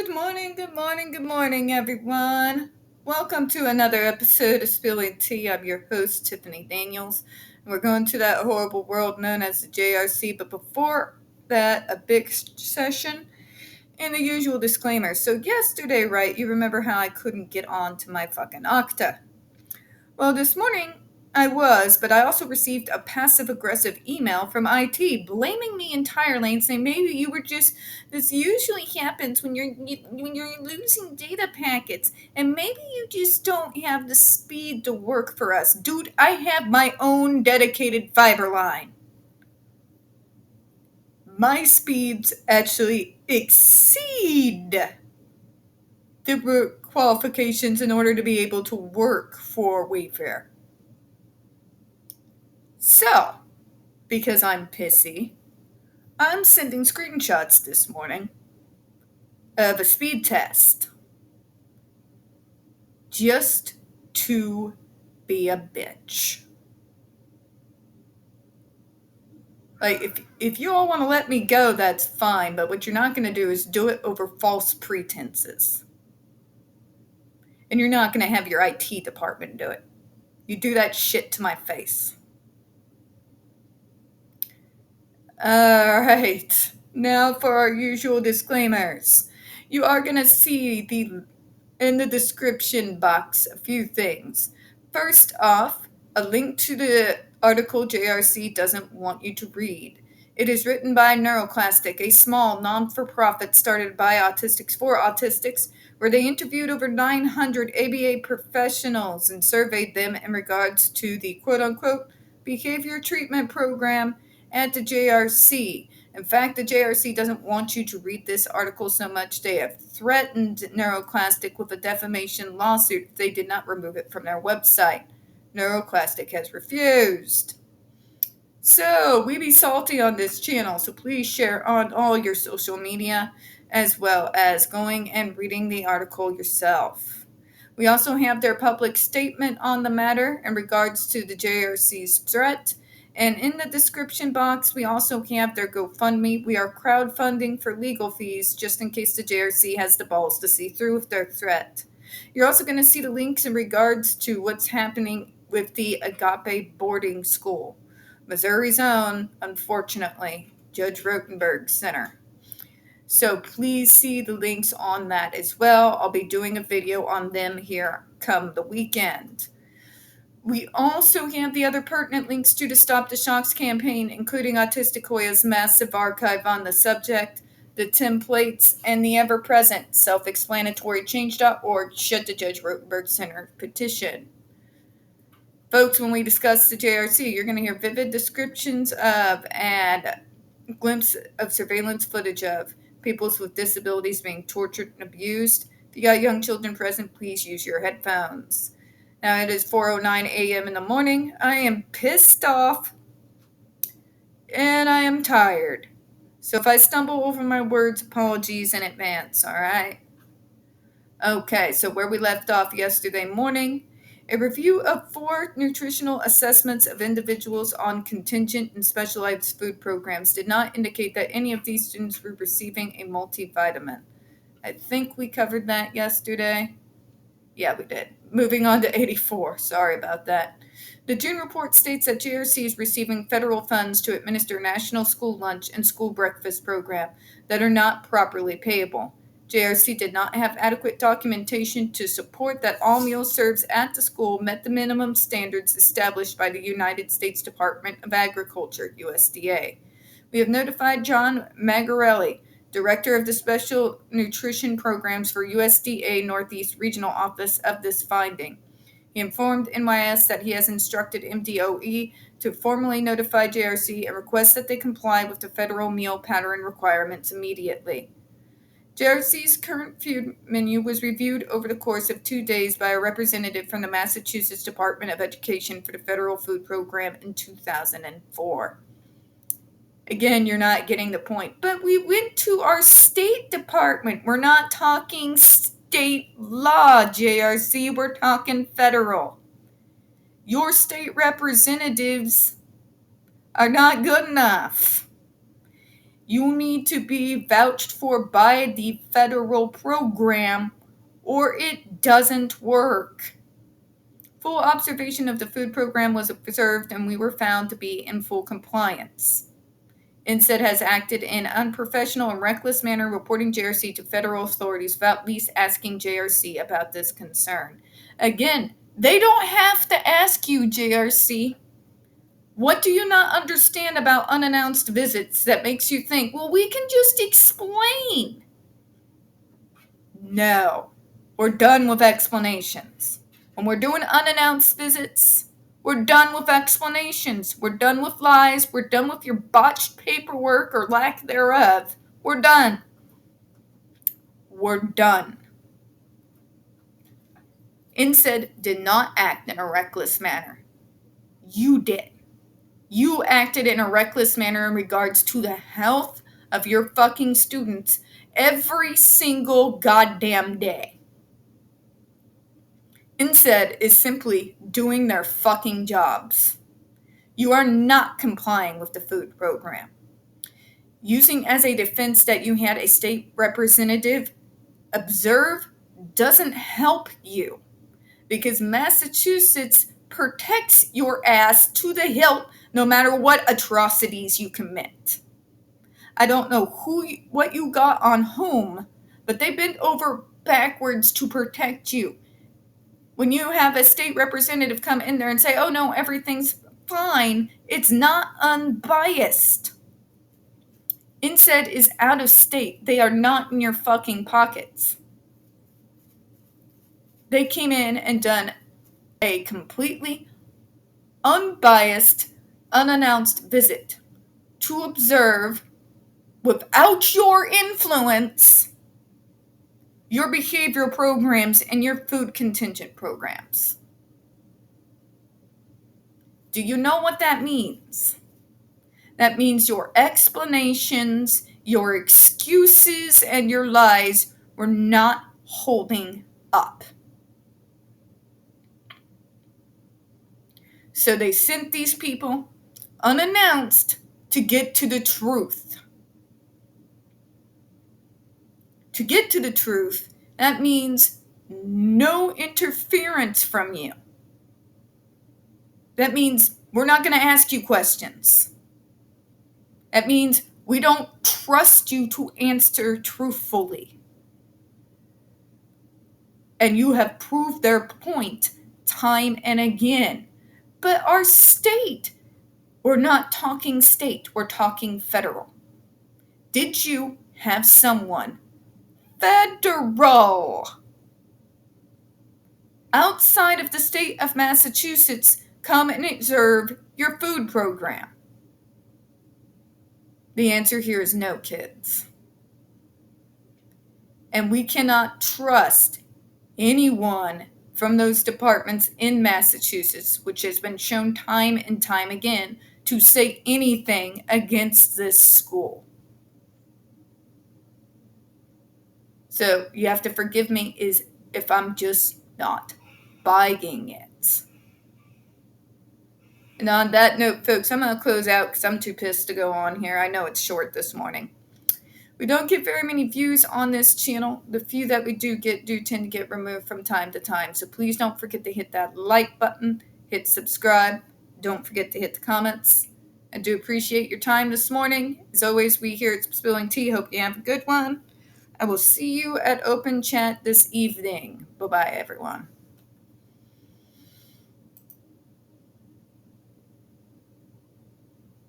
Good morning, everyone. Welcome to another episode of Spilling Tea. I'm your host, Tiffany Daniels, and we're going to that horrible world known as the JRC. But before that, a big session and the usual disclaimer. So yesterday, right, you remember how I couldn't get on to my fucking Okta. Well, this morning I was, but I also received a passive-aggressive email from IT blaming me entirely and saying maybe you were just. This usually happens when you're losing data packets, and maybe you just don't have the speed to work for us, dude. I have my own dedicated fiber line. My speeds actually exceed the qualifications in order to be able to work for Wayfair. So, because I'm pissy, I'm sending screenshots this morning of a speed test just to be a bitch. Like, if you all want to let me go, that's fine, but what you're not going to do is do it over false pretenses. And you're not going to have your IT department do it. You do that shit to my face. Alright, now for our usual disclaimers. You are going to see in the description box a few things. First off, a link to the article JRC doesn't want you to read. It is written by NeuroClastic, a small non-for-profit started by Autistics for Autistics, where they interviewed over 900 ABA professionals and surveyed them in regards to the quote-unquote behavior treatment program at the JRC. In fact, the JRC doesn't want you to read this article so much they have threatened NeuroClastic with a defamation lawsuit if they did not remove it from their website. NeuroClastic has refused. So, we be salty on this channel, so please share on all your social media as well as going and reading the article yourself. We also have their public statement on the matter in regards to the JRC's threat. And in the description box, we also have their GoFundMe. We are crowdfunding for legal fees just in case the JRC has the balls to see through with their threat. You're also going to see the links in regards to what's happening with the Agape boarding school. Missouri's own, unfortunately, Judge Rotenberg Center. So please see the links on that as well. I'll be doing a video on them here come the weekend. We also have the other pertinent links to the Stop the Shocks campaign, including Autistic Hoya's massive archive on the subject, the templates, and the ever-present self-explanatory change.org Shut the Judge Rotenberg Center petition. Folks, when we discuss the JRC, you're going to hear vivid descriptions of and glimpse of surveillance footage of peoples with disabilities being tortured and abused. If you got young children present, please use your headphones. Now it is 4:09 a.m. in the morning. I am pissed off and I am tired. So if I stumble over my words, apologies in advance, alright? Okay, so where we left off yesterday morning, a review of 4 nutritional assessments of individuals on contingent and specialized food programs did not indicate that any of these students were receiving a multivitamin. I think we covered that yesterday. Yeah, we did. Moving on to 84. Sorry about that. The June report states that JRC is receiving federal funds to administer national school lunch and school breakfast program that are not properly payable. JRC did not have adequate documentation to support that all meals served at the school met the minimum standards established by the United States Department of Agriculture, USDA. We have notified John Magarelli, Director of the Special Nutrition Programs for USDA Northeast Regional Office, of this finding. He informed NYS that he has instructed MDOE to formally notify JRC and request that they comply with the federal meal pattern requirements immediately. JRC's current food menu was reviewed over the course of 2 days by a representative from the Massachusetts Department of Education for the Federal Food Program in 2004. Again, you're not getting the point. But we went to our State Department. We're not talking state law, JRC. We're talking federal. Your state representatives are not good enough. You need to be vouched for by the federal program or it doesn't work. Full observation of the food program was observed and we were found to be in full compliance. NYSED has acted in unprofessional and reckless manner, reporting JRC to federal authorities without at least asking JRC about this concern. Again, they don't have to ask you, JRC. What do you not understand about unannounced visits that makes you think, well, we can just explain? No, we're done with explanations. When we're doing unannounced visits, we're done with explanations. We're done with lies. We're done with your botched paperwork or lack thereof. We're done. We're done. NYSED did not act in a reckless manner. You did. You acted in a reckless manner in regards to the health of your fucking students every single goddamn day. NYSED is simply doing their fucking jobs. You are not complying with the food program. Using as a defense that you had a state representative observe doesn't help you because Massachusetts protects your ass to the hilt no matter what atrocities you commit. I don't know what you got on whom, but they bent over backwards to protect you. When you have a state representative come in there and say, oh no, everything's fine, it's not unbiased. NYSED is out of state. They are not in your fucking pockets. They came in and done a completely unbiased, unannounced visit to observe, without your influence, your behavioral programs and your food contingent programs. Do you know what that means? That means your explanations, your excuses, and your lies were not holding up. So they sent these people unannounced to get to the truth. To get to the truth, that means no interference from you. That means we're not going to ask you questions. That means we don't trust you to answer truthfully. And you have proved their point time and again. But our state, we're not talking state, we're talking federal. Did you have someone federal outside of the state of Massachusetts come and observe your food program? The answer here is no, kids. And we cannot trust anyone from those departments in Massachusetts, which has been shown time and time again, to say anything against this school. So you have to forgive me if I'm just not buying it. And on that note, folks, I'm going to close out because I'm too pissed to go on here. I know it's short this morning. We don't get very many views on this channel. The few that we do tend to get removed from time to time. So please don't forget to hit that like button, hit subscribe. Don't forget to hit the comments. I do appreciate your time this morning. As always, we here at Spilling Tea hope you have a good one. I will see you at Open Chat this evening. Bye-bye, everyone.